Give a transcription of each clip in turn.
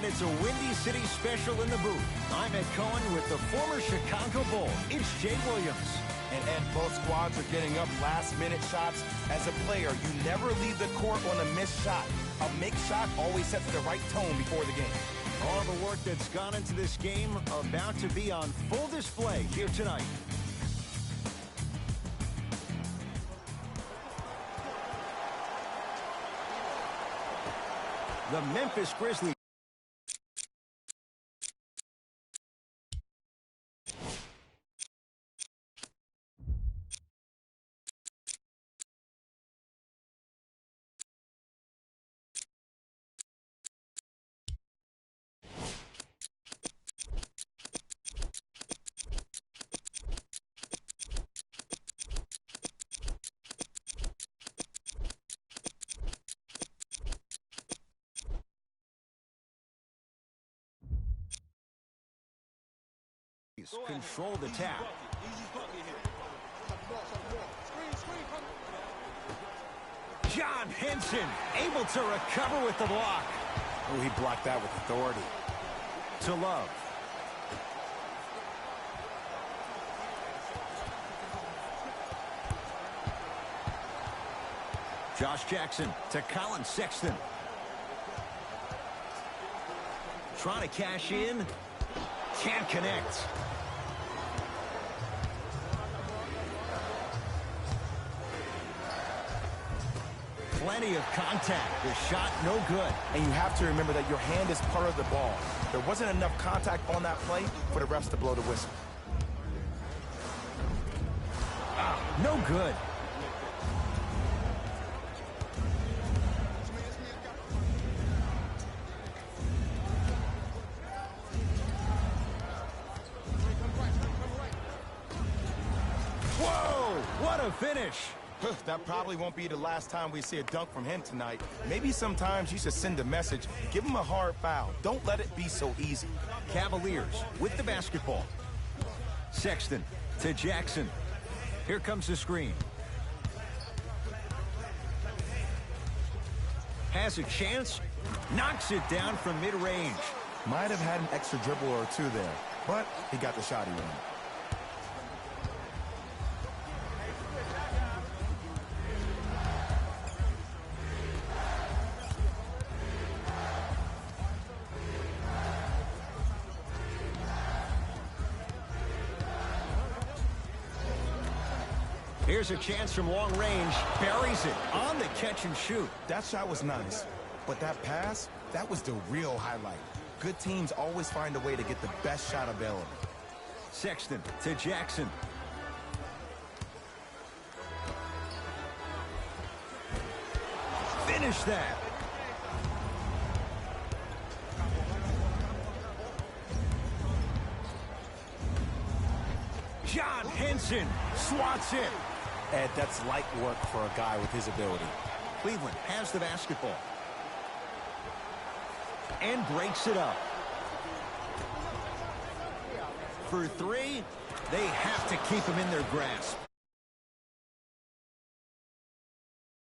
it's a Windy City special in the booth. I'm Ed Cohen with the former Chicago Bull. It's Jay Williams. And Ed, both squads are getting up last-minute shots. As a player, you never leave the court on a missed shot. A make shot always sets the right tone before the game. All the work that's gone into this game about to be on full display here tonight. The Memphis Grizzlies. Control the tap. John Henson able to recover with the block. Oh, he blocked that with authority. To Love. Josh Jackson to Colin Sexton. Trying to cash in. Can't connect. Plenty of contact. The shot no good. And you have to remember that your hand is part of the ball. There wasn't enough contact on that play for the refs to blow the whistle. No good. Finish. That probably won't be the last time we see a dunk from him tonight. Maybe sometimes you should send a message. Give him a hard foul. Don't let it be so easy. Cavaliers with the basketball. Sexton to Jackson. Here comes the screen. Has a chance. Knocks it down from mid-range. Might have had an extra dribble or two there, but he got the shot he wanted. Here's a chance from long range. Buries it on the catch and shoot. That shot was nice, but that pass, that was the real highlight. Good teams always find a way to get the best shot available. Sexton to Jackson. Finish that. John Henson swats it. Ed, that's light work for a guy with his ability. Cleveland has the basketball. And breaks it up. For three, they have to keep him in their grasp.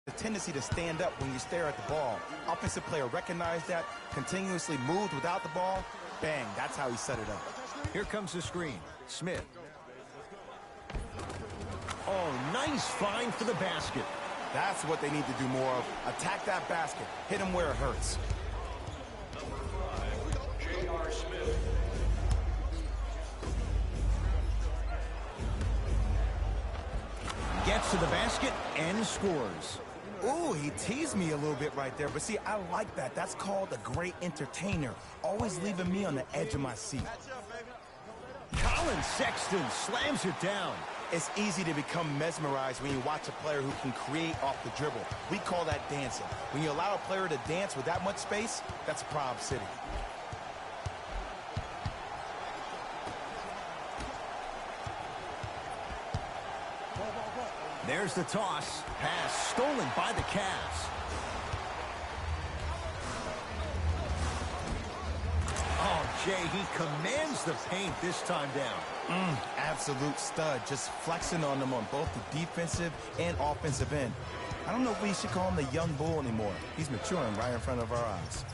The tendency to stand up when you stare at the ball. Offensive player recognized that, continuously moved without the ball. Bang, that's how he set it up. Here comes the screen. Smith. Oh, nice find for the basket. That's what they need to do more of. Attack that basket. Hit him where it hurts. Number 5, J.R. Smith. Gets to the basket and scores. Ooh, he teased me a little bit right there. But see, I like that. That's called a great entertainer. Always leaving me on the edge of my seat. Colin Sexton slams it down. It's easy to become mesmerized when you watch a player who can create off the dribble. We call that dancing. When you allow a player to dance with that much space, that's Prob City. There's the toss. Pass stolen by the Cavs. Oh, Jay, he commands the paint this time down. Absolute stud. Just flexing on them on both the defensive and offensive end. I don't know if we should call him the young bull anymore. He's maturing right in front of our eyes.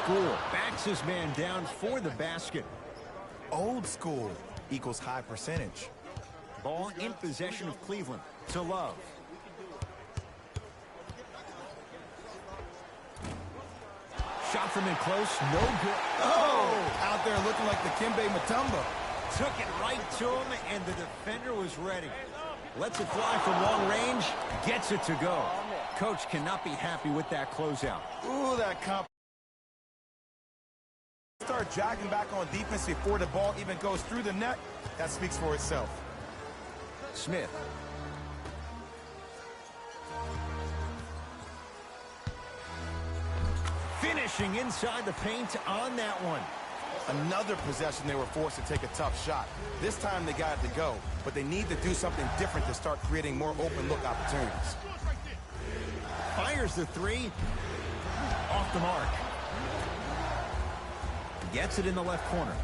school. Backs his man down for the basket. Old school equals high percentage. Ball in possession of Cleveland to Love. Shot from in close, no good. Oh, out there looking like the Kimbe Mutombo. Took it right to him, and the defender was ready. Lets it fly from long range, gets it to go. Coach cannot be happy with that closeout. Ooh, that comp. Start jogging back on defense before the ball even goes through the net. That speaks for itself. Smith. Finishing inside the paint on that one. Another possession they were forced to take a tough shot. This time they got it to go, but they need to do something different to start creating more open look opportunities. Fires the three. Off the mark. Gets it in the left corner.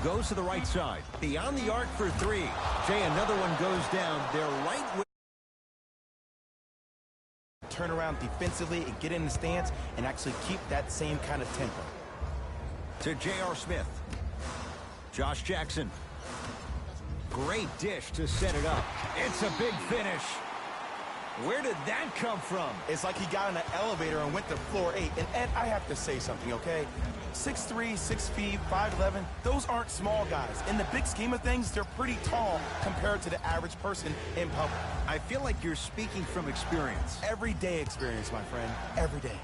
Goes to the right side. Beyond the arc for three. Jay, another one goes down. They're right with. Turn around defensively and get in the stance and actually keep that same kind of tempo. To J.R. Smith. Josh Jackson. Great dish to set it up. It's a big finish. Where did that come from? It's like he got in an elevator and went to floor 8. And Ed, I have to say something, okay? 6'3", 6 feet, 5'11", those aren't small guys. In the big scheme of things, they're pretty tall compared to the average person in public. I feel like you're speaking from experience. Everyday experience, my friend. Every day.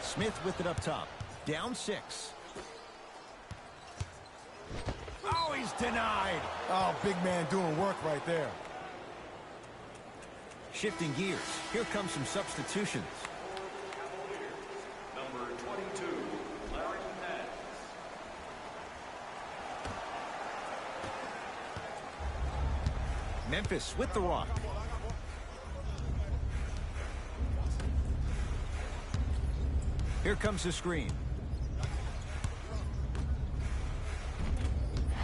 Smith with it up top. Down 6. Oh, he's denied. Oh, big man doing work right there. Shifting gears. Here comes some substitutions. Number 22, Larry Nance. Memphis with the rock. Here comes the screen.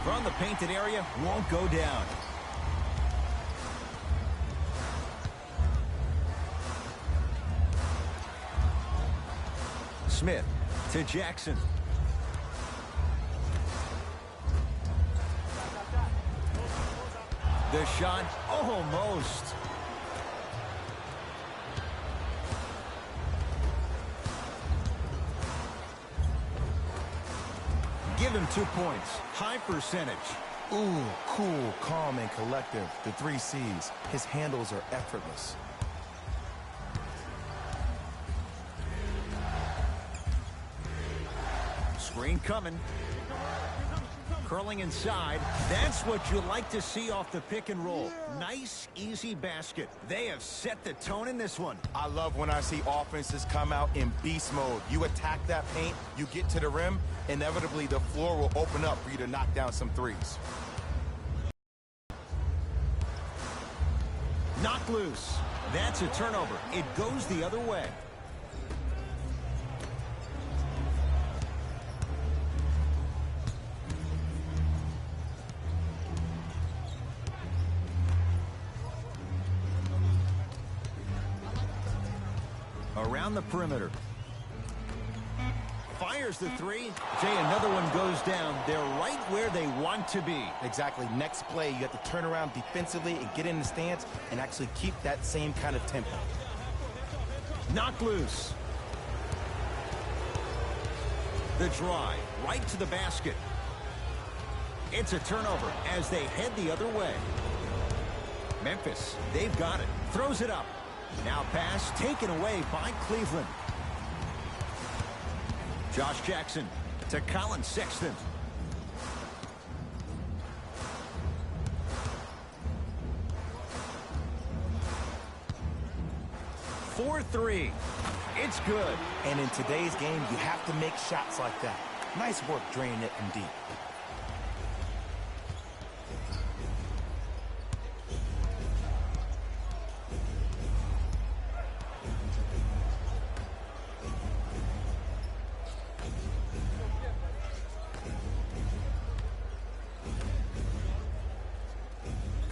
From the painted area, won't go down. Smith to Jackson. The shot almost. Give him 2 points. High percentage. Ooh, cool, calm, and collective. The 3 C's. His handles are effortless. Screen coming. Curling inside. That's what you like to see off the pick and roll. Nice, easy basket. They have set the tone in this one. I love when I see offenses come out in beast mode. You attack that paint, you get to the rim, inevitably the floor will open up for you to knock down some threes. Knocked loose. That's a turnover. It goes the other way. Around the perimeter. Fires the three. Jay, another one goes down. They're right where they want to be. Exactly. Next play, you have to turn around defensively and get in the stance and actually keep that same kind of tempo. Knocked loose. The drive right to the basket. It's a turnover as they head the other way. Memphis, they've got it. Throws it up. Now pass taken away by Cleveland. Josh Jackson to Colin Sexton. For three. It's good. And in today's game, you have to make shots like that. Nice work draining it from deep.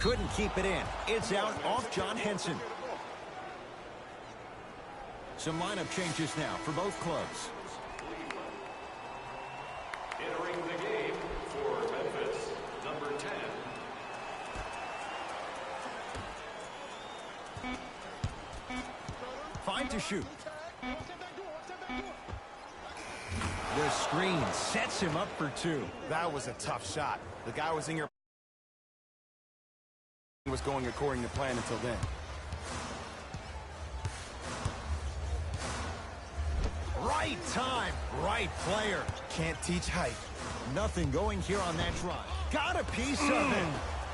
Couldn't keep it in. It's out off John Henson. Some lineup changes now for both clubs. Entering the game for Memphis, number 10. 5 to shoot. The screen sets him up for 2. That was a tough shot. The guy was in your was going according to plan until then. Right time, right player. Can't teach height. Nothing going here on that drive. Got a piece of it.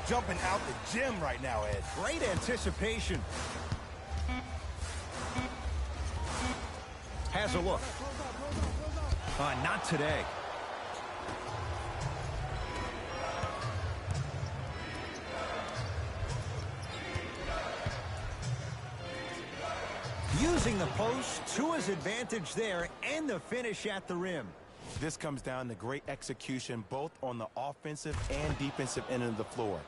Jumping out the gym right now, Ed. Great anticipation. Has a look. Not today. Using the post to his advantage there and the finish at the rim. This comes down to great execution both on the offensive and defensive end of the floor.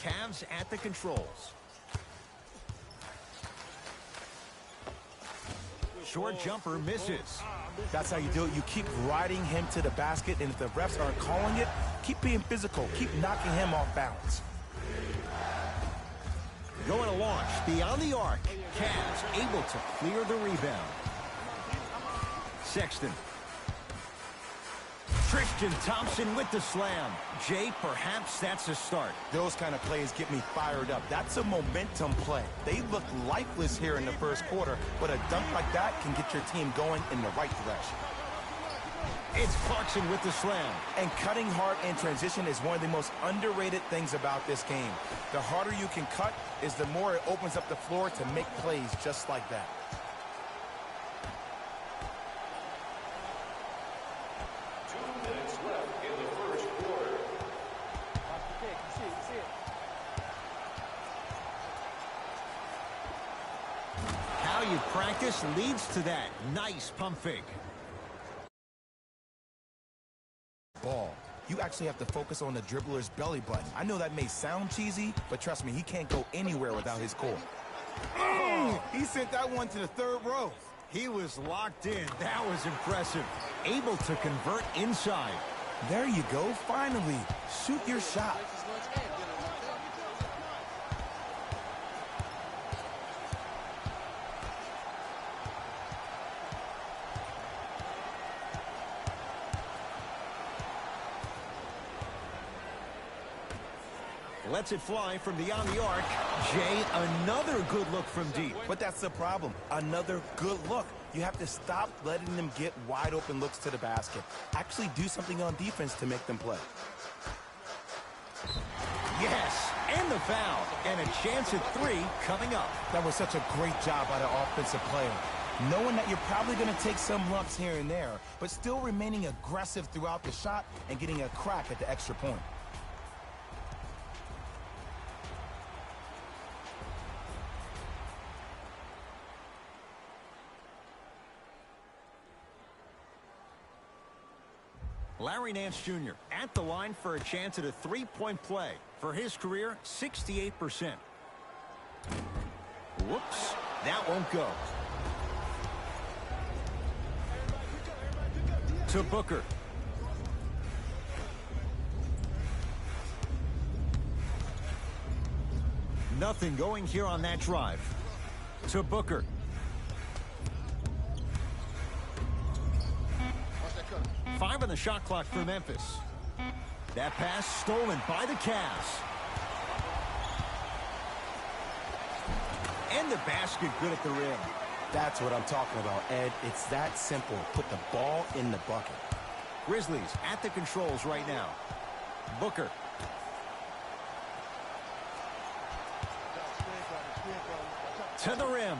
Cavs at the controls. Short jumper misses. That's how you do it. You keep riding him to the basket, and if the refs aren't calling it, keep being physical. Keep knocking him off balance. Going to launch beyond the arc. Cavs able to clear the rebound. Sexton. Tristan Thompson with the slam. Jay, perhaps that's a start. Those kind of plays get me fired up. That's a momentum play. They look lifeless here in the first quarter, but a dunk like that can get your team going in the right direction. It's Clarkson with the slam. And cutting hard in transition is one of the most underrated things about this game. The harder you can cut is the more it opens up the floor to make plays just like that. How you practice leads to that. Nice pump fake. Ball. You actually have to focus on the dribbler's belly button. I know that may sound cheesy, but trust me, he can't go anywhere without his core. Oh, he sent that one to the third row. He was locked in. That was impressive. Able to convert inside. There you go. Finally, shoot your shot. Lets it fly from beyond the arc. Jay, another good look from deep. But that's the problem. Another good look. You have to stop letting them get wide open looks to the basket. Actually do something on defense to make them play. Yes, and the foul. And a chance at 3 coming up. That was such a great job by the offensive player. Knowing that you're probably going to take some lumps here and there, but still remaining aggressive throughout the shot and getting a crack at the extra point. Larry Nance Jr. at the line for a chance at a three-point play. For his career, 68%. Whoops, that won't go. To Booker. Nothing going here on that drive. To Booker. Five on the shot clock for Memphis. That pass stolen by the Cavs. And the basket good at the rim. That's what I'm talking about, Ed. It's that simple. Put the ball in the bucket. Grizzlies at the controls right now. Booker. To the rim.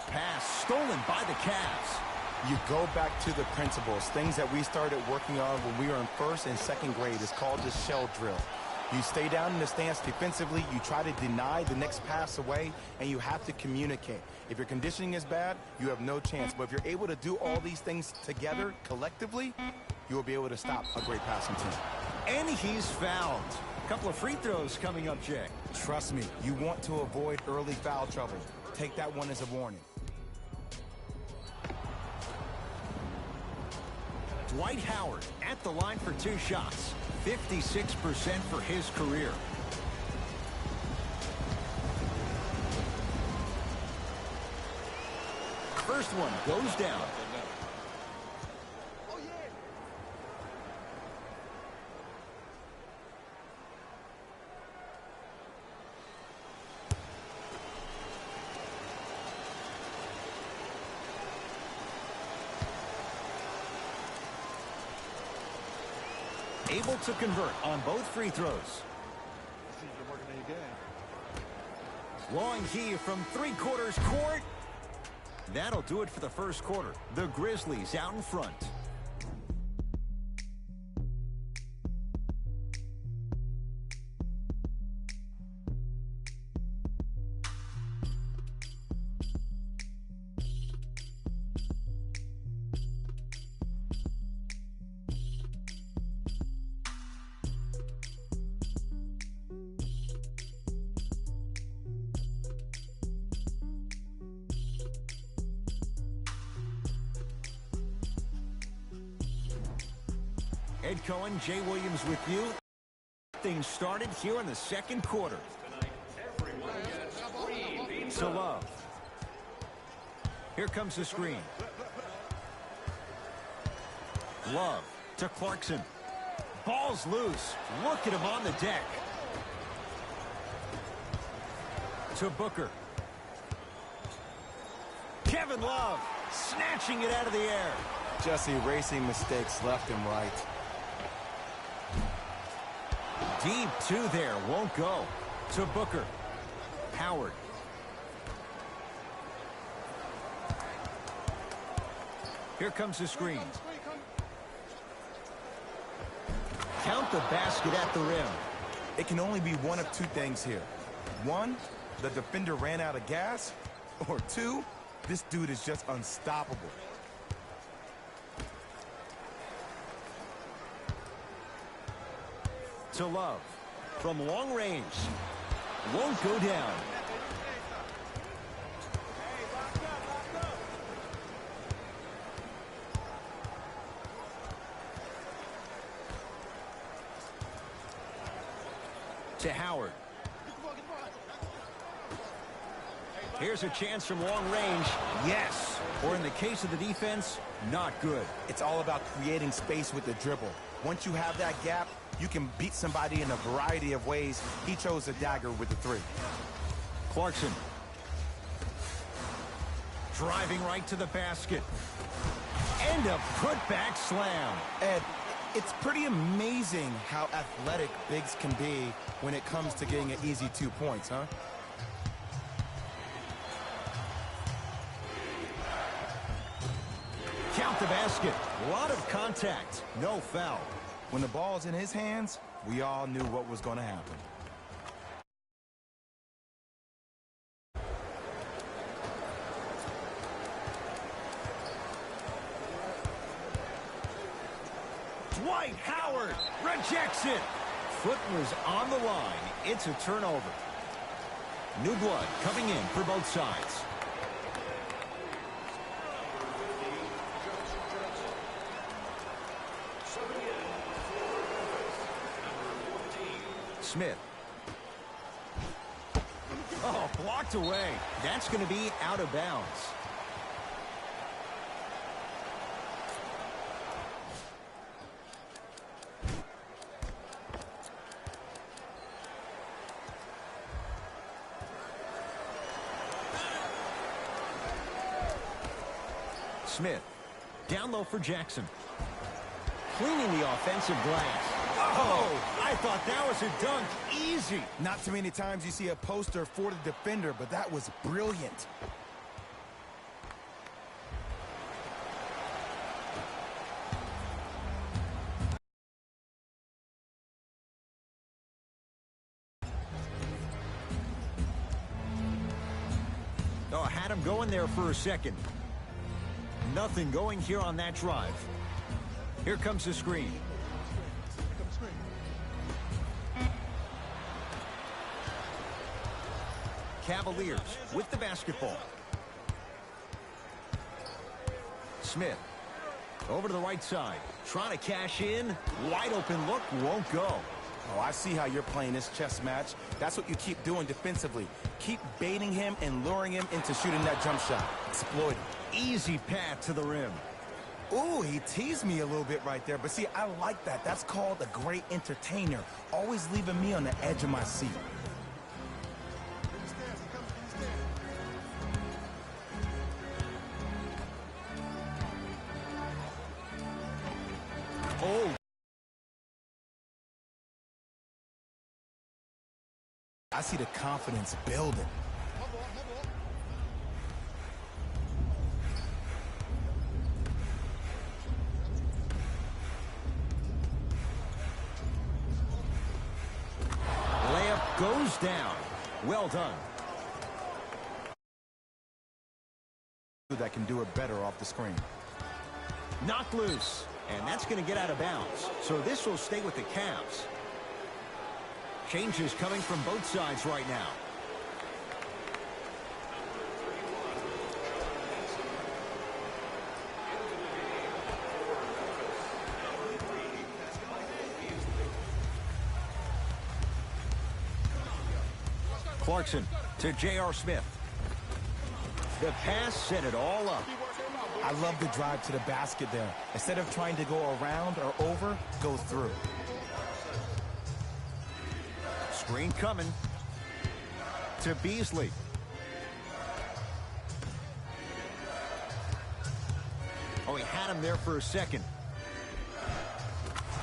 Pass stolen by the Cavs. You go back to the principles, things that we started working on when we were in first and second grade. It's called the shell drill. You stay down in the stance defensively, you try to deny the next pass away, and you have to communicate. If your conditioning is bad, you have no chance. But if you're able to do all these things together, collectively, you will be able to stop a great passing team. And he's fouled. A couple of free throws coming up, Jay. Trust me, you want to avoid early foul trouble. Take that one as a warning. Dwight Howard at the line for 2 shots. 56% for his career. First one goes down. Able to convert on both free throws. Long heave from 3/4 court. That'll do it for the first quarter. The Grizzlies out in front. Ed Cohen, Jay Williams with you. Things started here in the second quarter. To Love. Here comes the screen. Love to Clarkson. Ball's loose. Look at him on the deck. To Booker. Kevin Love snatching it out of the air. Just erasing mistakes left and right. Deep 2 there, won't go. To Booker. Howard. Here comes the screen. Count the basket at the rim. It can only be one of 2 things here. 1, the defender ran out of gas. Or 2, this dude is just unstoppable. To Love. From long range. Won't go down. To Howard. Here's a chance from long range. Yes. Or in the case of the defense, not good. It's all about creating space with the dribble. Once you have that gap, you can beat somebody in a variety of ways. He chose a dagger with the 3. Clarkson. Driving right to the basket. And a putback slam. Ed, it's pretty amazing how athletic bigs can be when it comes to getting an easy 2 points, huh? Count the basket. A lot of contact. No foul. When the ball's in his hands, we all knew what was going to happen. Dwight Howard rejects it. Foot was on the line. It's a turnover. New blood coming in for both sides. Smith. Oh, blocked away. That's going to be out of bounds. Smith. Down low for Jackson. Cleaning the offensive glass. Oh, I thought that was a dunk. Easy. Not too many times you see a poster for the defender, but that was brilliant. Oh, had him going there for a second. Nothing going here on that drive. Here comes the screen. Cavaliers with the basketball. Smith over to the right side, trying to cash in. Wide open look, won't go. Oh, I see how you're playing this chess match. That's what you keep doing defensively. Keep baiting him and luring him into shooting that jump shot. Exploit him. Easy path to the rim. Ooh, he teased me a little bit right there. But see, I like that. That's called a great entertainer. Always leaving me on the edge of my seat. Oh. I see the confidence building. Layup goes down. Well done. That can do it better off the screen. Knocked loose. And that's going to get out of bounds. So this will stay with the Cavs. Changes coming from both sides right now. Clarkson to J.R. Smith. The pass set it all up. I love the drive to the basket there. Instead of trying to go around or over, go through. Screen coming to Beasley. Oh, he had him there for a second.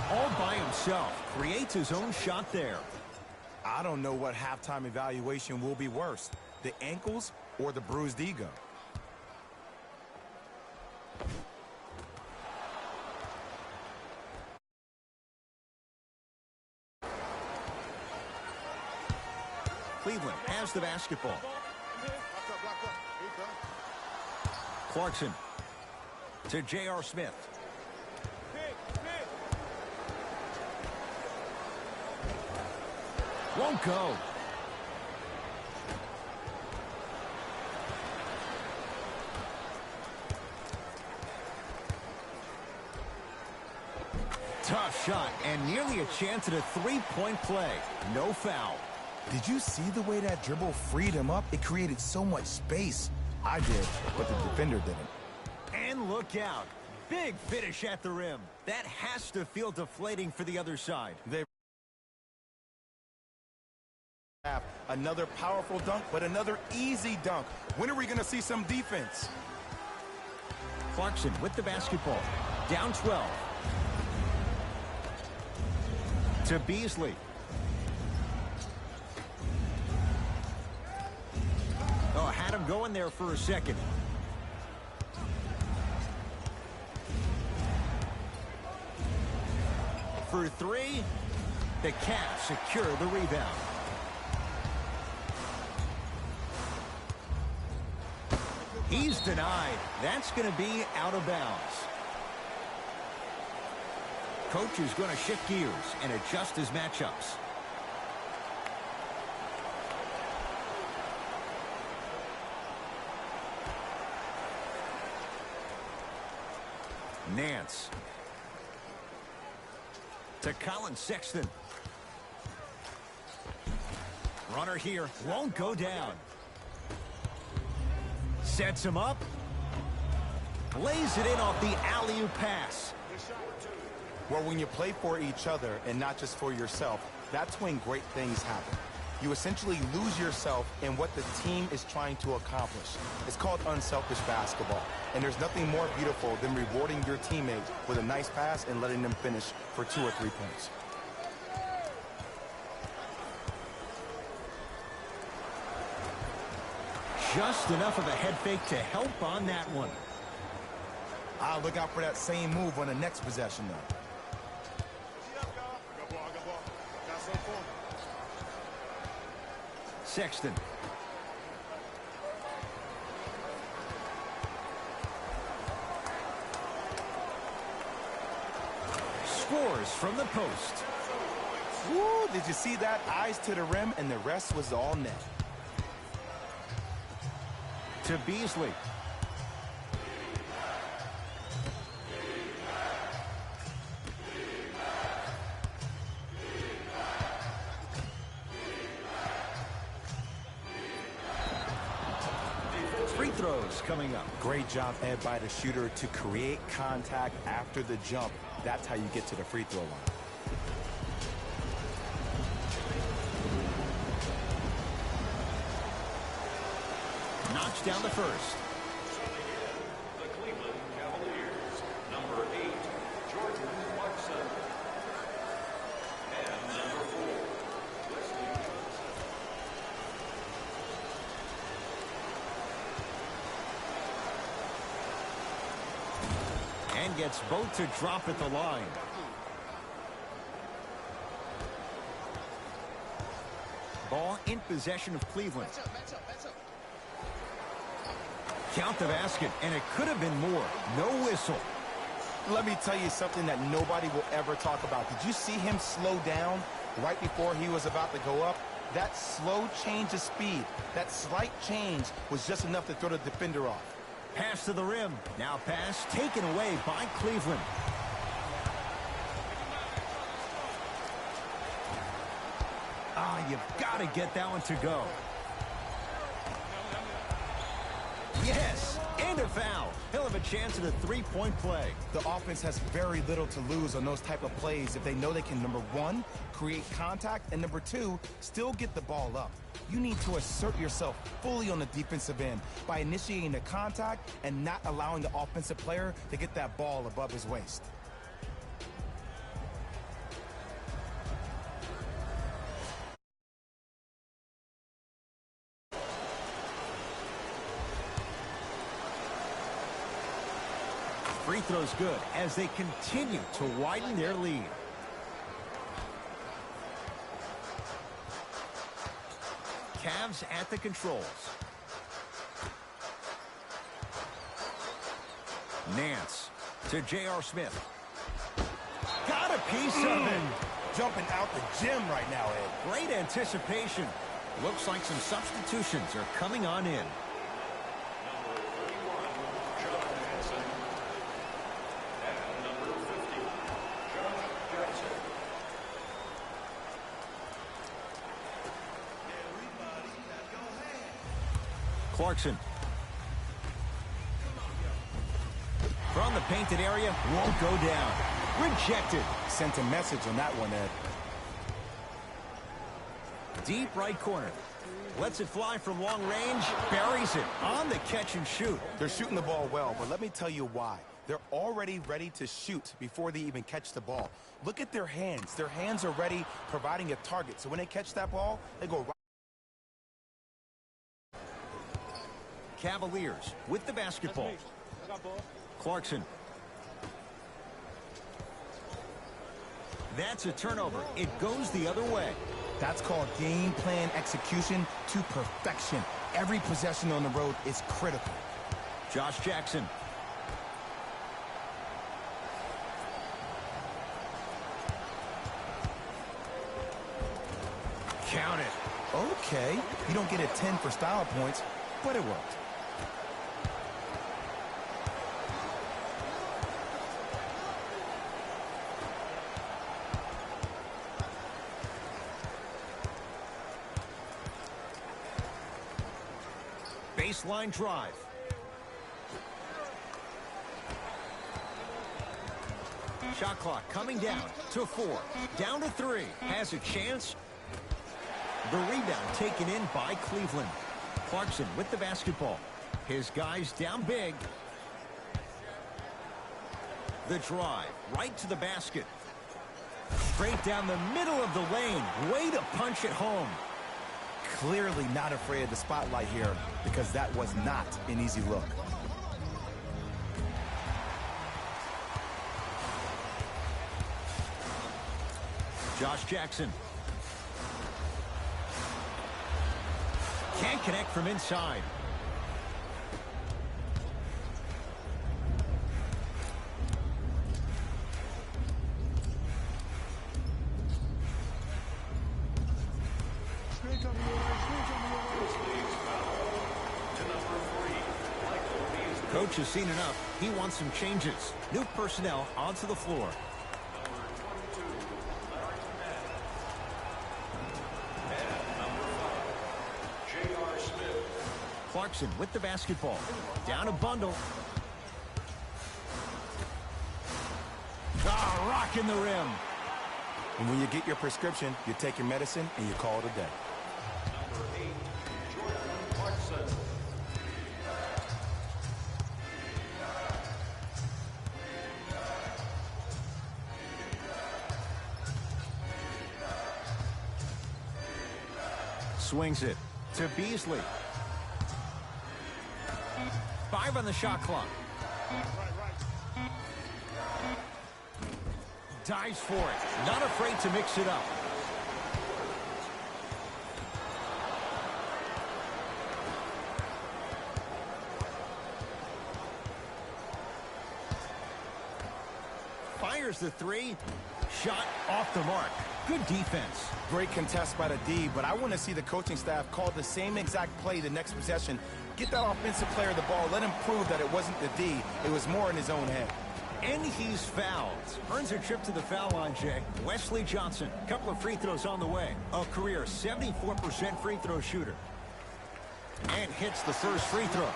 All by himself. Creates his own shot there. I don't know what halftime evaluation will be worse, the ankles or the bruised ego. Cleveland has the basketball. Clarkson to J.R. Smith. Won't go. Tough shot and nearly a chance at a three-point play. No foul. Did you see the way that dribble freed him up? It created so much space. I did, but the defender didn't. And look out. Big finish at the rim. That has to feel deflating for the other side. They have another powerful dunk, but another easy dunk. When are we going to see some defense? Clarkson with the basketball. Down 12. To Beasley. Oh, had him going there for a second. For three, the Cavs secure the rebound. He's denied. That's going to be out of bounds. Coach is going to shift gears and adjust his matchups. Nance to Colin Sexton. Runner here, won't go down. Sets him up. Lays it in off the alley-oop pass. Well, when you play for each other and not just for yourself, that's when great things happen. You essentially lose yourself in what the team is trying to accomplish. It's called unselfish basketball. And there's nothing more beautiful than rewarding your teammate with a nice pass and letting them finish for 2 or 3 points. Just enough of a head fake to help on that one. I'll look out for that same move on the next possession, though. Sexton. scores from the post. Woo, did you see that? Eyes to the rim, and the rest was all net. To Beasley. Free throws coming up. Great job, Ed, by the shooter to create contact after the jump. That's how you get to the free throw line. Knocks down the first. The Cleveland Cavaliers, number 8, Jordan Clarkson. And number 4, Wesley Johnson. And gets both to drop at the line. Ball in possession of Cleveland. Count the basket, and it could have been more. No whistle. Let me tell you something that nobody will ever talk about. Did you see him slow down right before he was about to go up? That slow change of speed, that slight change was just enough to throw the defender off. Pass to the rim. Now pass taken away by Cleveland. You've got to get that one to go. Yes, and a foul. He'll have a chance at a three-point play. The offense has very little to lose on those type of plays if they know they can, number one, create contact, and number two, still get the ball up. You need to assert yourself fully on the defensive end by initiating the contact and not allowing the offensive player to get that ball above his waist. Free throw's good as they continue to widen their lead. Cavs at the controls. Nance to J.R. Smith. Got a piece of it. Jumping out the gym right now, Ed. Great anticipation. Looks like some substitutions are coming on in. Number 31, John Hanson. And number 50, Josh Jackson. Clarkson. From the painted area, won't go down. Rejected. Sent a message on that one, Ed. Deep right corner. Lets it fly from long range. Buries it on the catch and shoot. They're shooting the ball well, but let me tell you why. They're already ready to shoot before they even catch the ball. Look at their hands. Their hands are ready, providing a target. So when they catch that ball, they go right. Cavaliers with the basketball. Clarkson. That's a turnover. It goes the other way. That's called game plan execution to perfection. Every possession on the road is critical. Josh Jackson. Count it. Okay, you don't get a 10 for style points, but it worked. Baseline drive. Shot clock coming down to 4. Down to 3. Has a chance. The rebound taken in by Cleveland. Clarkson with the basketball. His guys down big. The drive right to the basket. Straight down the middle of the lane. Way to punch it home. Clearly not afraid of the spotlight here because that was not an easy look. Josh Jackson. Can't connect from inside. Coach has seen enough. He wants some changes. New personnel onto the floor. Clarkson with the basketball. Down a bundle. Ah, rocking the rim. And when you get your prescription, you take your medicine and you call it a day. Number 8, Jordan Clarkson. Swings it to Beasley. 5 on the shot clock. Dives for it. Not afraid to mix it up. Fires the 3. Shot off the mark. Good defense. Great contest by the D, but I want to see the coaching staff call the same exact play the next possession. Get that offensive player the ball. Let him prove that it wasn't the D. It was more in his own head. And he's fouled. Earns a trip to the foul line, Jay. Wesley Johnson. Couple of free throws on the way. A career 74% free throw shooter. And hits the first free throw.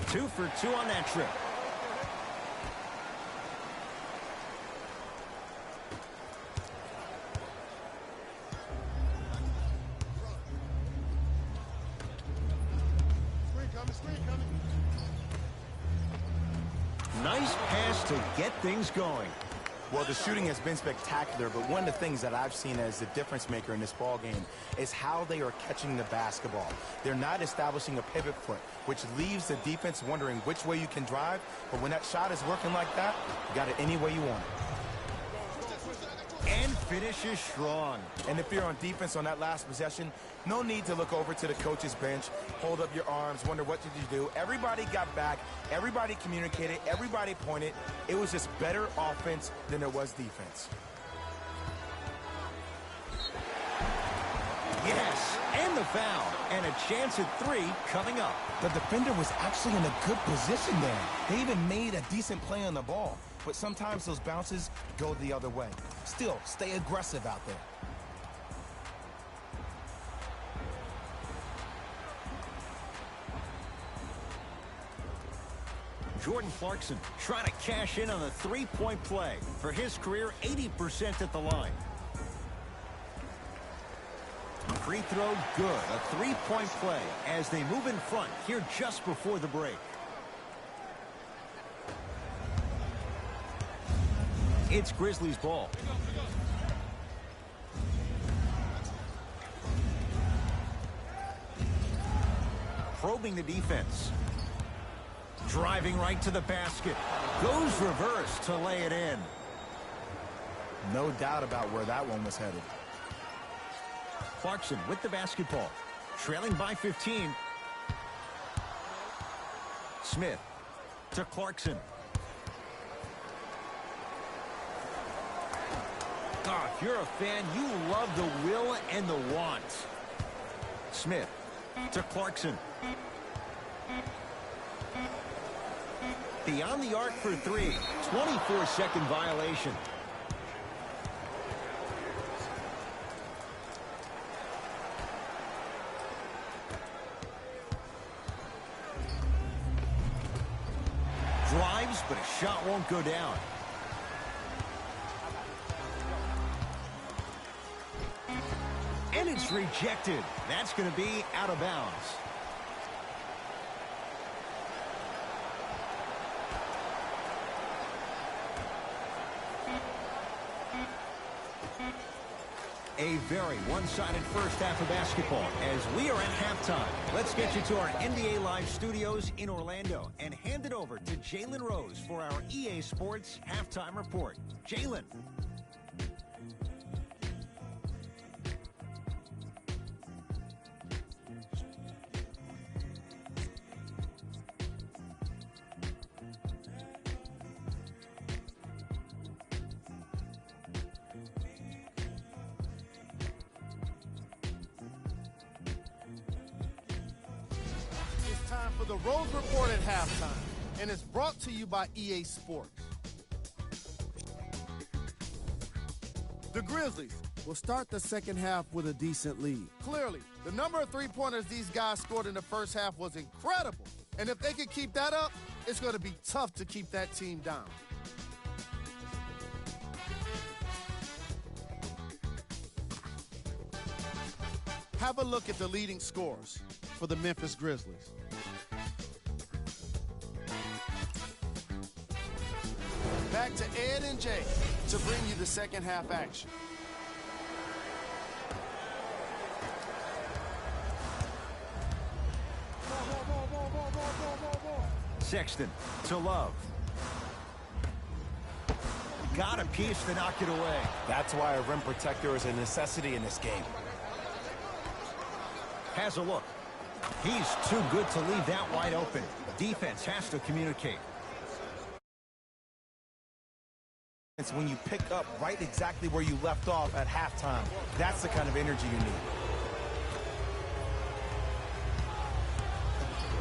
Two for 2 on that trip. Nice pass to get things going. Well, the shooting has been spectacular, but one of the things that I've seen as the difference maker in this ball game is how they are catching the basketball. They're not establishing a pivot foot, which leaves the defense wondering which way you can drive, but when that shot is working like that, you got it any way you want. And finishes strong. And if you're on defense on that last possession, no need to look over to the coach's bench, hold up your arms, wonder what did you do. Everybody got back, everybody communicated, everybody pointed. It was just better offense than there was defense. Yes, and the foul. And a chance at 3 coming up. The defender was actually in a good position there. They even made a decent play on the ball. But sometimes those bounces go the other way. Still, stay aggressive out there. Jordan Clarkson trying to cash in on the 3-point play. For his career, 80% at the line. Free throw good. A 3-point play as they move in front here just before the break. It's Grizzlies ball. Probing the defense. Driving right to the basket. Goes reverse to lay it in. No doubt about where that one was headed. Clarkson with the basketball. Trailing by 15. Smith to Clarkson. Oh, if you're a fan, you love the will and the want. Smith to Clarkson. Beyond the arc for 3. 24-second violation. Drives, but a shot won't go down. And it's rejected. That's going to be out of bounds. A very one-sided first half of basketball as we are at halftime. Let's get you to our NBA Live studios in Orlando and hand it over to Jalen Rose for our EA Sports Halftime Report. Jalen. for the Rose Report at halftime, and it's brought to you by EA Sports. The Grizzlies will start the second half with a decent lead. Clearly, the number of three-pointers these guys scored in the first half was incredible. And if they can keep that up, it's going to be tough to keep that team down. Have a look at the leading scorers for the Memphis Grizzlies. Back to Ed and Jay to bring you the second half action. Sexton to Love. Got a piece to knock it away. That's why a rim protector is a necessity in this game. Has a look. He's too good to leave that wide open. Defense has to communicate. It's when you pick up right exactly where you left off at halftime. That's the kind of energy you need.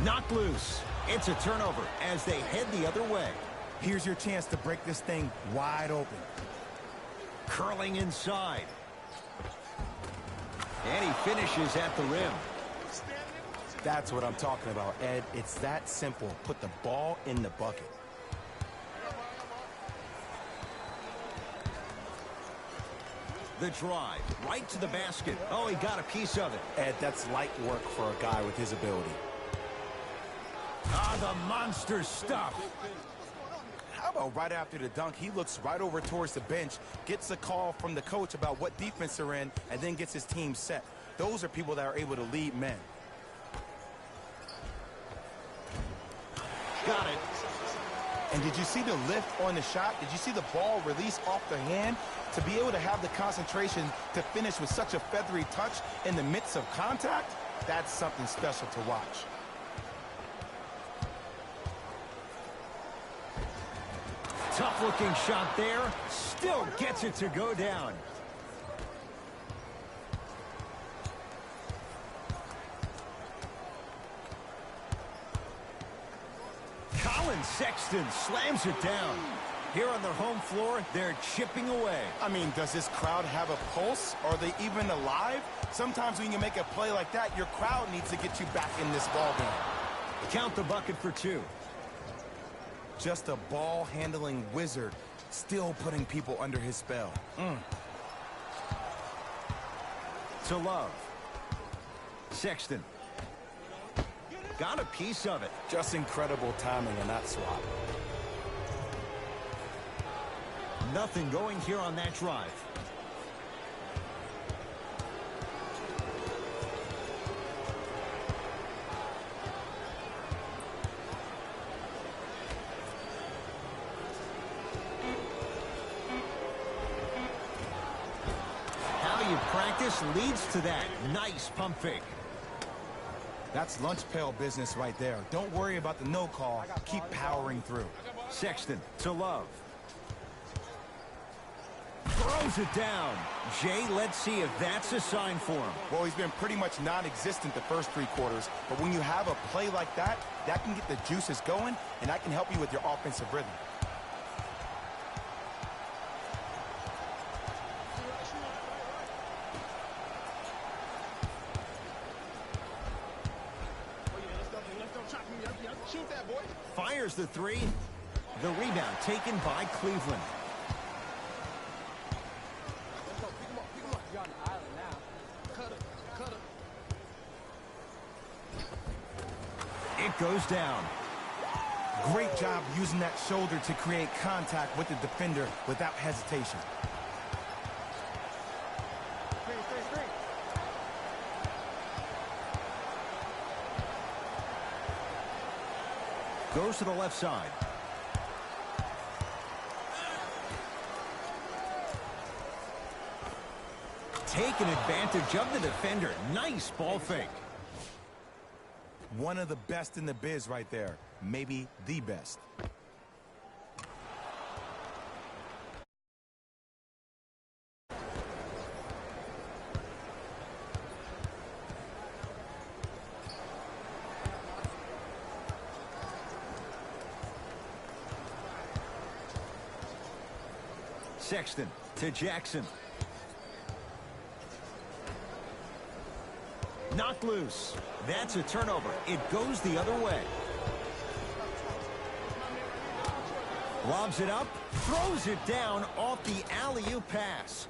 Knocked loose. It's a turnover as they head the other way. Here's your chance to break this thing wide open. Curling inside. And he finishes at the rim. That's what I'm talking about, Ed. It's that simple. Put the ball in the bucket. The drive, right to the basket. Oh, he got a piece of it. Ed, that's light work for a guy with his ability. Ah, the monster stuff. How about right after the dunk, he looks right over towards the bench, gets a call from the coach about what defense they're in, and then gets his team set. Those are people that are able to lead men. Got it. And did you see the lift on the shot? Did you see the ball release off the hand? To be able to have the concentration to finish with such a feathery touch in the midst of contact, that's something special to watch. Tough-looking shot there. Still gets it to go down. Colin Sexton slams it down. Here on their home floor, they're chipping away. I mean, does this crowd have a pulse? Are they even alive? Sometimes when you make a play like that, your crowd needs to get you back in this ballgame. Count the bucket for two. Just a ball-handling wizard, still putting people under his spell. To Love. Sexton. Got a piece of it. Just incredible timing in that swap. Nothing going here on that drive. How you practice leads to that. Nice pump fake. That's lunch pail business right there. Don't worry about the no call. Keep powering through. Sexton to Love. Throws it down. Jay, let's see if that's a sign for him. Well, he's been pretty much non-existent the first three quarters, but when you have a play like that, that can get the juices going, and that can help you with your offensive rhythm. Fires the three. The rebound taken by Cleveland. It goes down. Great job using that shoulder to create contact with the defender without hesitation. Goes to the left side. Taking advantage of the defender. Nice ball fake. One of the best in the biz right there. Maybe the best. Sexton to Jackson. Knocked loose. That's a turnover. It goes the other way. Lobs it up, throws it down off the alley-oop pass.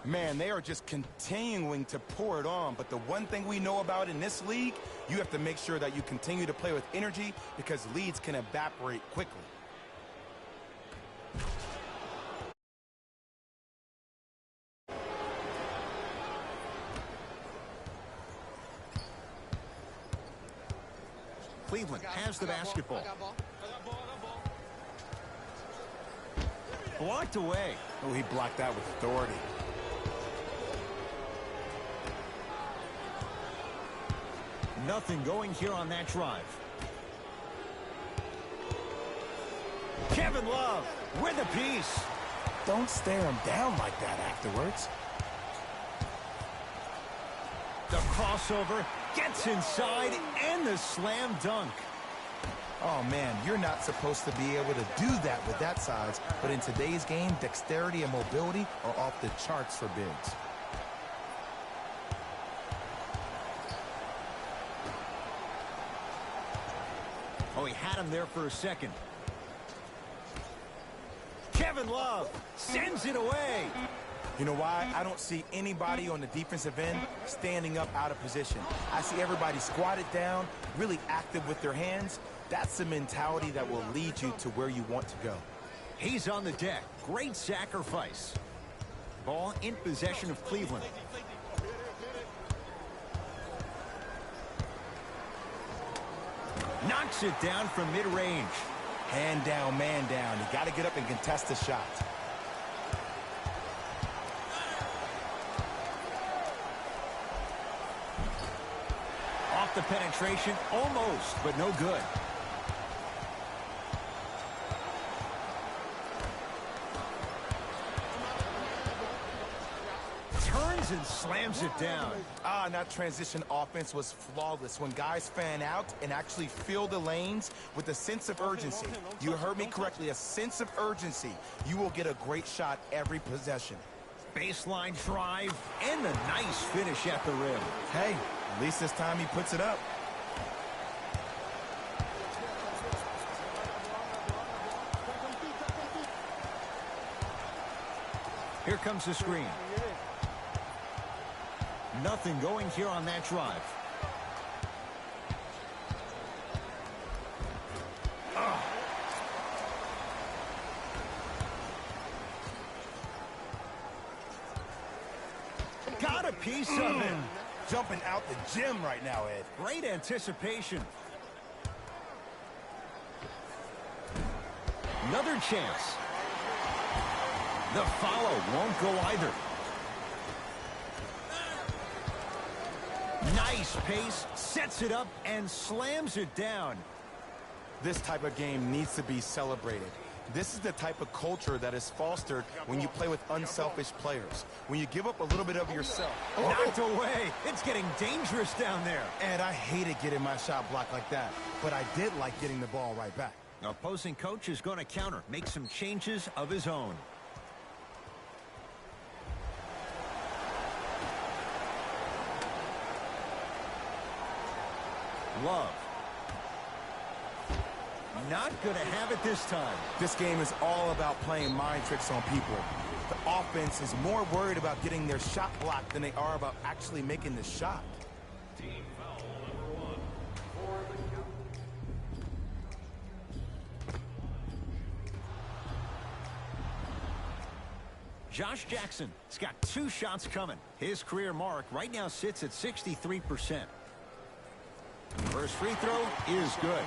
Man, they are just continuing to pour it on. But the one thing we know about in this league, you have to make sure that you continue to play with energy because leads can evaporate quickly. Cleveland has the basketball. Blocked away. Oh, he blocked that with authority. Nothing going here on that drive. Kevin Love with a piece. Don't stare him down like that afterwards. The crossover gets inside and the slam dunk. Oh, man, you're not supposed to be able to do that with that size, but in today's game, dexterity and mobility are off the charts for bigs. Oh, he had him there for a second. Kevin Love sends it away. You know why? I don't see anybody on the defensive end standing up out of position. I see everybody squatted down, really active with their hands. That's the mentality that will lead you to where you want to go. He's on the deck. Great sacrifice. Ball in possession of Cleveland. Knocks it down from mid-range. Hand down, man down. You got to get up and contest the shot. Off the penetration, almost, but no good. Turns and slams it down. And that transition offense was flawless when guys fan out and actually fill the lanes with a sense of urgency. You heard me correctly, a sense of urgency. You will get a great shot every possession. Baseline drive and a nice finish at the rim. Hey, at least this time he puts it up. Here comes the screen. Nothing going here on that drive. Got a piece of it. Jumping out the gym right now, Ed. Great anticipation. Another chance. The follow won't go either. Nice pace, sets it up and slams it down. This type of game needs to be celebrated. This is the type of culture that is fostered when you play with unselfish players. When you give up a little bit of yourself. Knocked away. It's getting dangerous down there. And I hated getting my shot blocked like that, but I did like getting the ball right back. Opposing coach is going to counter, make some changes of his own. Love. Not going to have it this time. This game is all about playing mind tricks on people. The offense is more worried about getting their shot blocked than they are about actually making the shot. Team foul number 1 for the Josh Jackson has got 2 shots coming. His career mark right now sits at 63%. First free throw is good.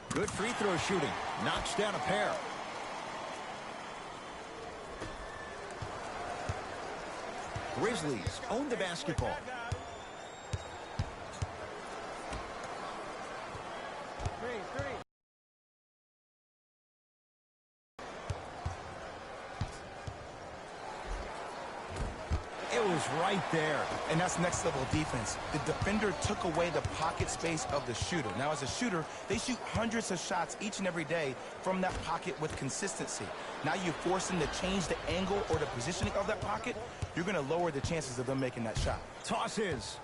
Good free throw shooting. Knocks down a pair. Grizzlies own the basketball. It It was right there. And that's next level defense. The defender took away the pocket space of the shooter. Now, as a shooter, they shoot hundreds of shots each and every day from that pocket with consistency. Now you force them to change the angle or the positioning of that pocket, you're going to lower the chances of them making that shot. Tosses.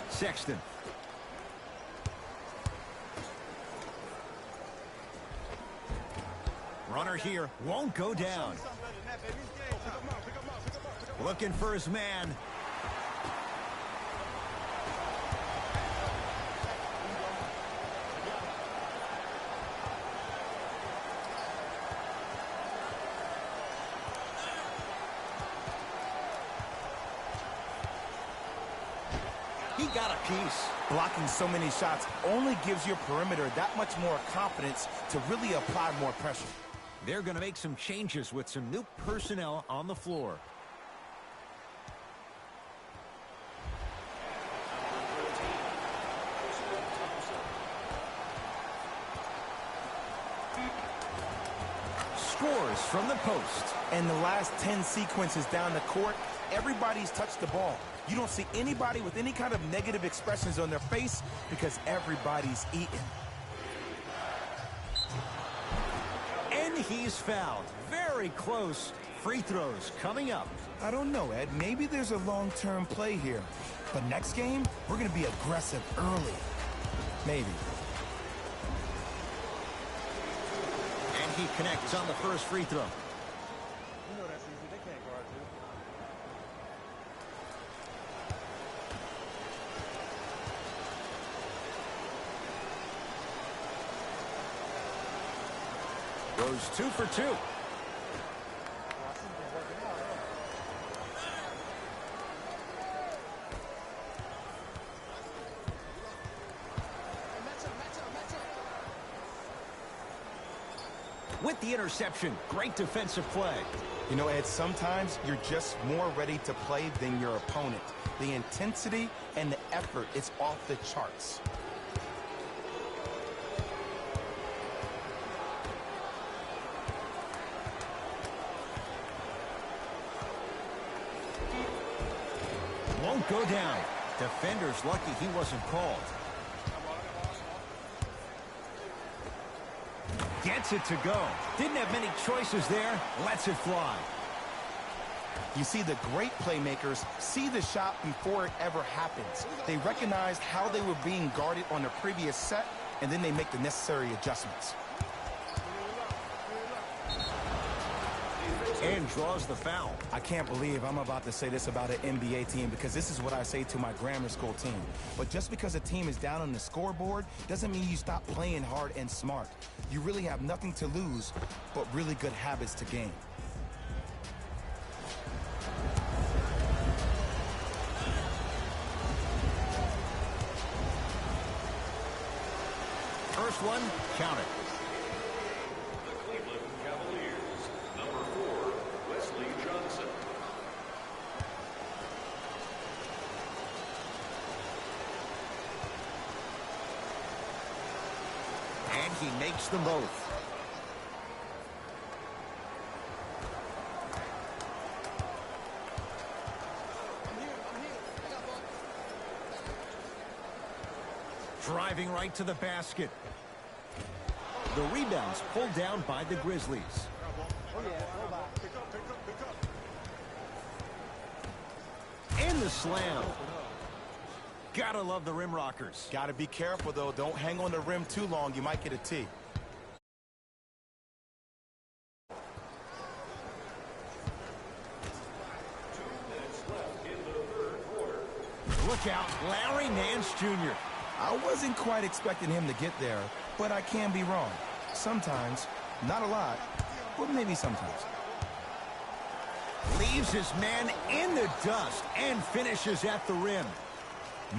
Sexton. Runner here won't go down. Looking for his man. He got a piece. Blocking so many shots only gives your perimeter that much more confidence to really apply more pressure. They're going to make some changes with some new personnel on the floor. Scores from the post. And the last 10 sequences down the court, everybody's touched the ball. You don't see anybody with any kind of negative expressions on their face because everybody's eating. And he's fouled. Very close. Free throws coming up. I don't know, Ed. Maybe there's a long-term play here. But next game, we're going to be aggressive early. Maybe. And he connects on the first free throw. You know that's easy. They can't guard you. Goes 2 for 2. With the interception, great defensive play. You know, Ed, sometimes you're just more ready to play than your opponent. The intensity and the effort is off the charts. Won't go down. Defender's lucky he wasn't called. Gets it to go. Didn't have many choices there. Lets it fly. You see, the great playmakers see the shot before it ever happens. They recognized how they were being guarded on the previous set, and then they make the necessary adjustments. And draws the foul. I can't believe I'm about to say this about an NBA team because this is what I say to my grammar school team. But just because a team is down on the scoreboard doesn't mean you stop playing hard and smart. You really have nothing to lose, but really good habits to gain. First one, count it. The Cleveland Cavaliers, number 4, Wesley Johnson. And he makes them both. Driving right to the basket. The rebound's pulled down by the Grizzlies. And the slam. Gotta love the rim rockers. Gotta be careful, though. Don't hang on the rim too long. You might get a tee. Look out, Larry Nance Jr. I wasn't quite expecting him to get there, but I can be wrong. Sometimes, not a lot, but maybe sometimes. Leaves his man in the dust and finishes at the rim.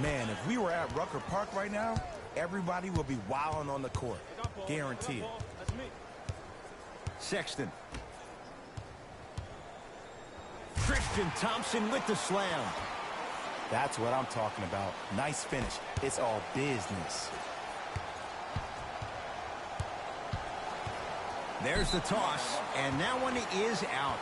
Man, if we were at Rucker Park right now, everybody will be wilding on the court. Guaranteed. Sexton. Tristan Thompson with the slam. That's what I'm talking about. Nice finish. It's all business. There's the toss, and that one is out.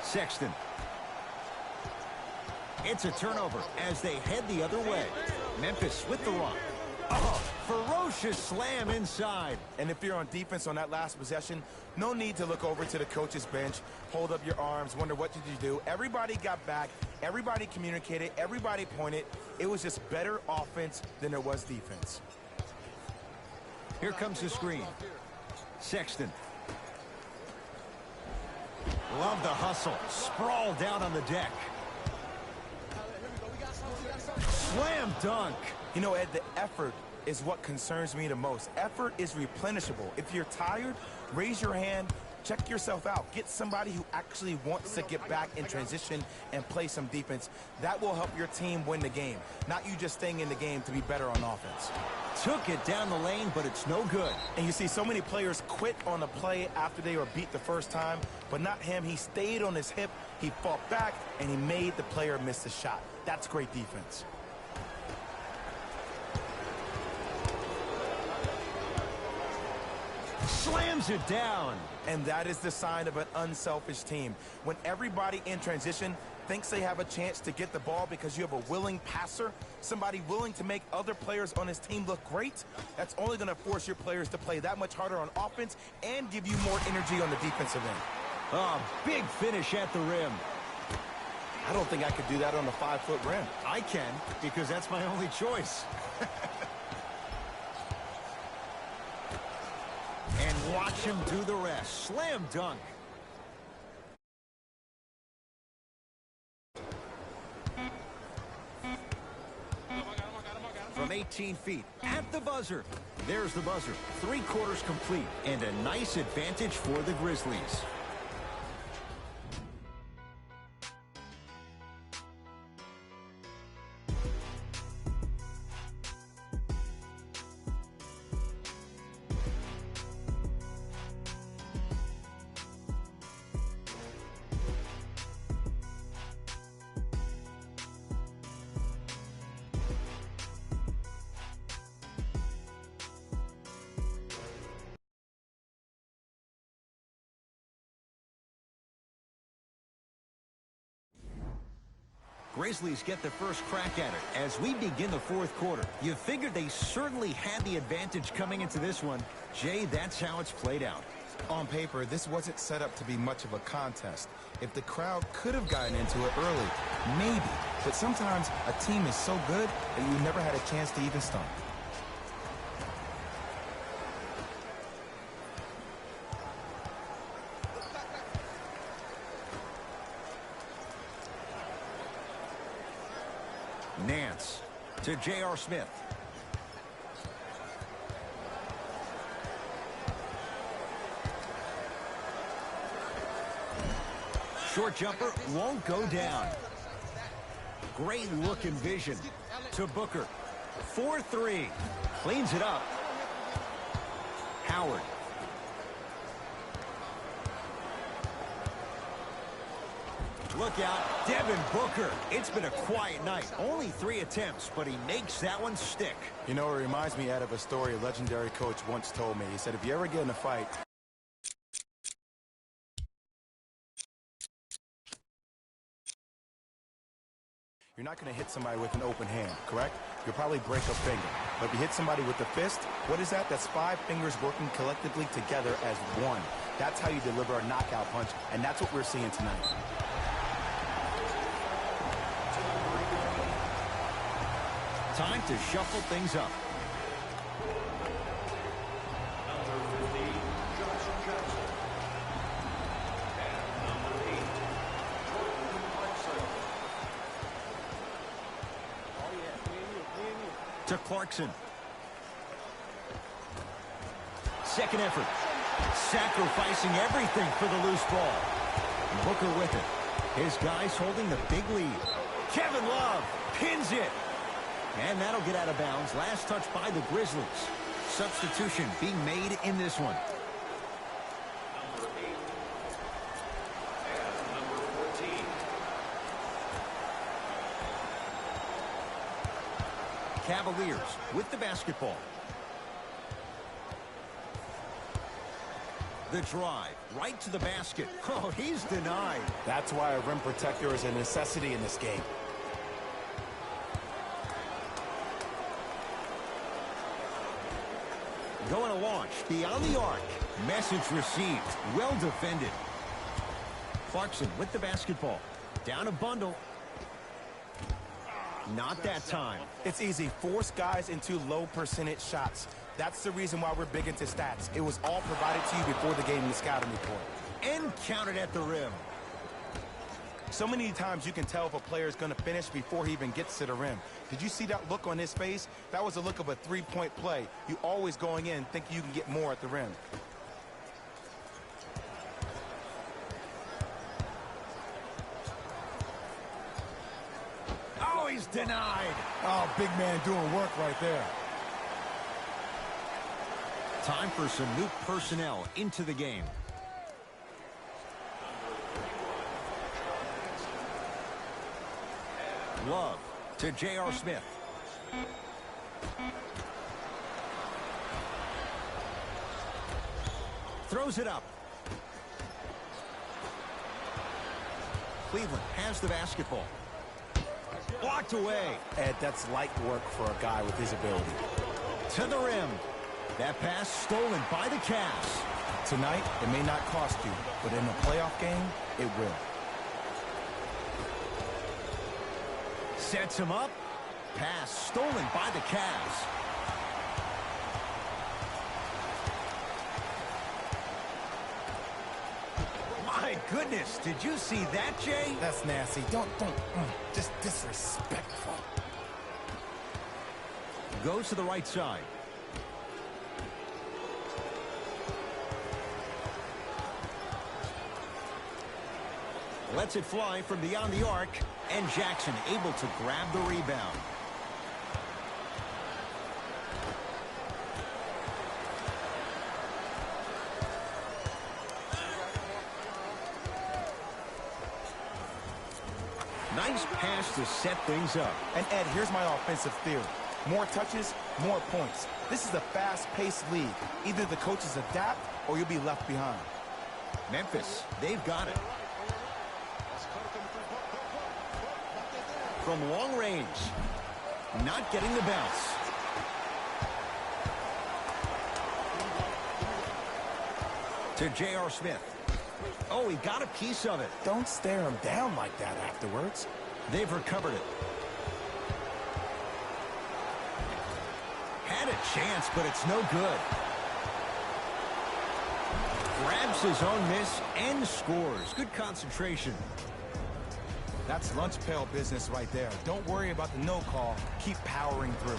Sexton. It's a turnover as they head the other way. Memphis with the run. Oh, ferocious slam inside. And if you're on defense on that last possession, no need to look over to the coach's bench, hold up your arms, wonder what did you do. Everybody got back, everybody communicated, everybody pointed. It was just better offense than there was defense. Here comes the screen. Sexton. Love the hustle. Sprawl down on the deck. Slam dunk. You know, Ed, the effort is what concerns me the most. Effort is replenishable. If you're tired, raise your hand, check yourself out. Get somebody who actually wants to get back in transition and play some defense. That will help your team win the game, not you just staying in the game to be better on offense. Took it down the lane, but it's no good. And you see so many players quit on the play after they were beat the first time, but not him. He stayed on his hip, he fought back, and he made the player miss the shot. That's great defense. Slams it down. And that is the sign of an unselfish team. When everybody in transition thinks they have a chance to get the ball because you have a willing passer, somebody willing to make other players on his team look great, that's only going to force your players to play that much harder on offense and give you more energy on the defensive end. Oh, big finish at the rim. I don't think I could do that on a 5-foot rim. I can, because that's my only choice. And watch him do the rest. Slam dunk. From 18 feet, at the buzzer. There's the buzzer. 3 quarters complete, and a nice advantage for the Grizzlies. Grizzlies get the first crack at it as we begin the 4th quarter. You figured they certainly had the advantage coming into this one. Jay, that's how it's played out. On paper, this wasn't set up to be much of a contest. If the crowd could have gotten into it early, maybe. But sometimes a team is so good that you never had a chance to even start. Nance to J.R. Smith. Short jumper won't go down. Great look and vision to Booker. 4-3. Cleans it up. Howard. Look out, Devin Booker. It's been a quiet night. Only 3 attempts, but he makes that one stick. You know, it reminds me, Ed, of a story a legendary coach once told me. He said, if you ever get in a fight, you're not going to hit somebody with an open hand, correct? You'll probably break a finger. But if you hit somebody with the fist, what is that? That's 5 fingers working collectively together as one. That's how you deliver a knockout punch, and that's what we're seeing tonight. Time to shuffle things up. Number 15, Johnson Johnson. And number 8, Jordan Clarkson. To Clarkson. Second effort. Sacrificing everything for the loose ball. Booker with it. His guys holding the big lead. Kevin Love pins it. And that'll get out of bounds. Last touch by the Grizzlies. Substitution being made in this one. Number 8 and number 14. Cavaliers with the basketball. The drive right to the basket. Oh, he's denied. That's why a rim protector is a necessity in this game. Going to launch beyond the arc. Message received. Well defended. Clarkson with the basketball. Down a bundle. Not that time. It's easy. Force guys into low percentage shots. That's the reason why we're big into stats. It was all provided to you before the game in the scouting report. And counted at the rim. So many times you can tell if a player is going to finish before he even gets to the rim. Did you see that look on his face? That was a look of a three-point play. You always going in thinking you can get more at the rim. Oh, he's denied. Oh, big man doing work right there. Time for some new personnel into the game. Love to J.R. Smith. Throws it up. Cleveland has the basketball. Blocked away. Ed, that's light work for a guy with his ability. To the rim. That pass stolen by the Cavs. Tonight, it may not cost you, but in a playoff game, it will. Sets him up. Pass stolen by the Cavs. My goodness, did you see that, Jay? That's nasty. Just disrespectful. Goes to the right side. Lets it fly from beyond the arc, and Jackson able to grab the rebound. Nice pass to set things up. And Ed, here's my offensive theory. More touches, more points. This is a fast-paced league. Either the coaches adapt or you'll be left behind. Memphis, they've got it. From long range. Not getting the bounce. To J.R. Smith. Oh, he got a piece of it. Don't stare him down like that afterwards. They've recovered it. Had a chance, but it's no good. Grabs his own miss and scores. Good concentration. That's lunch pail business right there. Don't worry about the no call. Keep powering through.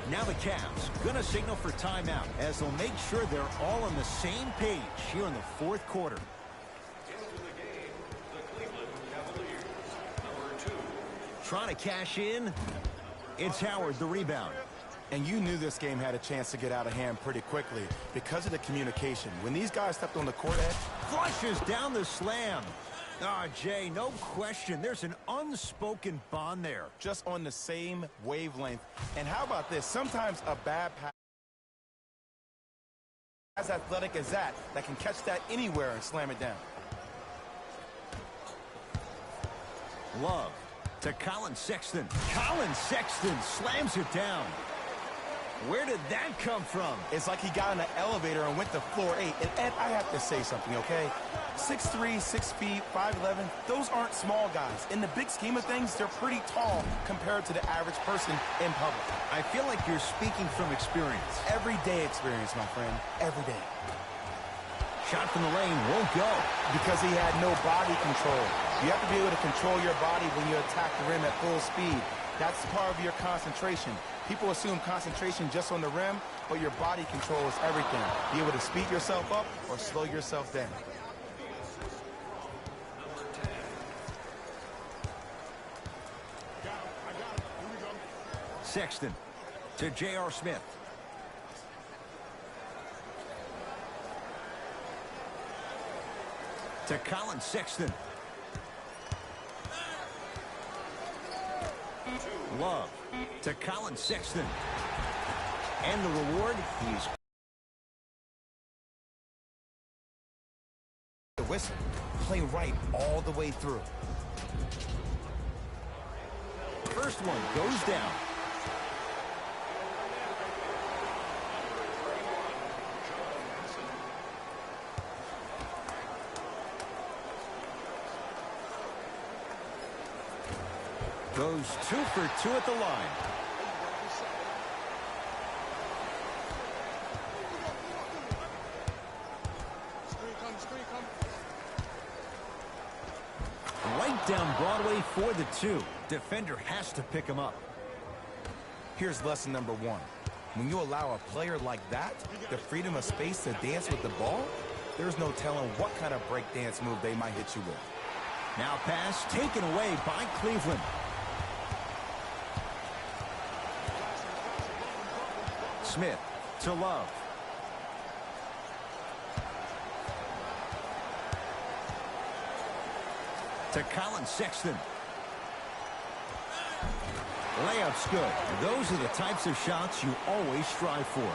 Now the Cavs gonna signal for timeout as they'll make sure they're all on the same page here in the fourth quarter. Into the game, the Cleveland Cavaliers, number 2. Trying to cash in. It's Howard, the rebound. And you knew this game had a chance to get out of hand pretty quickly because of the communication. When these guys stepped on the court, Ed, Flushes down the slam. Ah, Jay, no question. There's an unspoken bond there. just on the same wavelength. And how about this? Sometimes a bad pass as athletic as that can catch that anywhere and slam it down. Love to Colin Sexton. Colin Sexton slams it down. Where did that come from? It's like he got in an elevator and went to floor 8. And Ed, I have to say something, okay? 6'3", 6 feet, 5'11", those aren't small guys. In the big scheme of things, they're pretty tall compared to the average person in public. I feel like you're speaking from experience. Everyday experience, my friend. Every day. Shot from the lane won't go. Because he had no body control. You have to be able to control your body when you attack the rim at full speed. That's part of your concentration. People assume concentration just on the rim, but your body control is everything. Be able to speed yourself up or slow yourself down. Sexton to J.R. Smith. To Colin Sexton. Love to Colin Sexton. And the reward, he's The whistle. Play right all the way through. first one goes down. Goes 2 for 2 at the line. Right down Broadway for the 2. Defender has to pick him up. Here's lesson number 1. When you allow a player like that the freedom of space to dance with the ball, there's no telling what kind of breakdance move they might hit you with. Now pass taken away by Cleveland. Smith to Love. To Colin Sexton. Layup's good. Those are the types of shots you always strive for.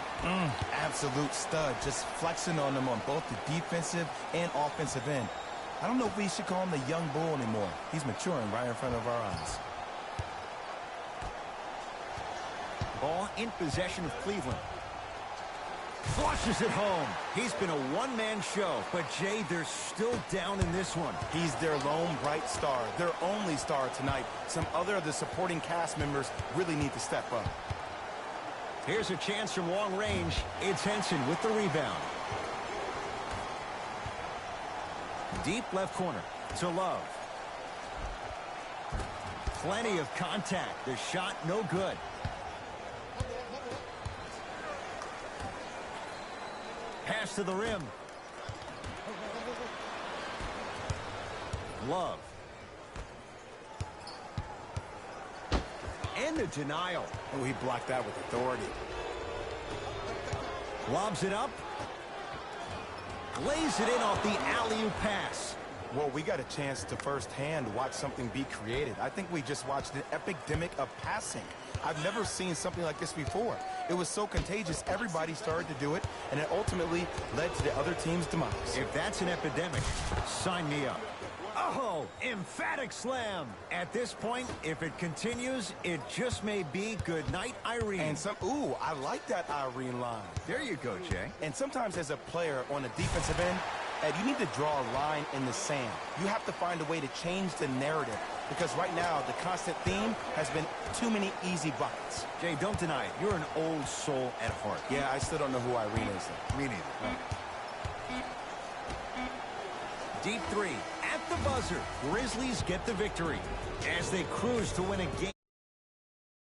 Absolute stud, just flexing on them on both the defensive and offensive end. I don't know if we should call him the young bull anymore. He's maturing right in front of our eyes. Ball in possession of Cleveland. Flushes it home. He's been a one-man show, but Jay, they're still down in this one. He's their lone bright star, their only star tonight. Some other of the supporting cast members really need to step up. Here's a chance from long range. It's Henson with the rebound. Deep left corner to Love. Plenty of contact. The shot no good. Pass to the rim. Love. And the denial. Oh, he blocked that with authority. Lobs it up. Lays it in off the alley-oop pass. Well, we got a chance to firsthand watch something be created. I think we just watched an epidemic of passing. I've never seen something like this before. It was so contagious, everybody started to do it, and it ultimately led to the other team's demise. If that's an epidemic, sign me up. Oh, emphatic slam. At this point, if it continues, it just may be good night, Irene. And ooh, I like that Irene line. There you go, Jay. And sometimes as a player on the defensive end, Ed, you need to draw a line in the sand. You have to find a way to change the narrative, because right now the constant theme has been too many easy buckets. Jay, don't deny it. You're an old soul at heart. Yeah, I still don't know who Irene is, though. Me neither. Deep three at the buzzer. Grizzlies get the victory as they cruise to win a game.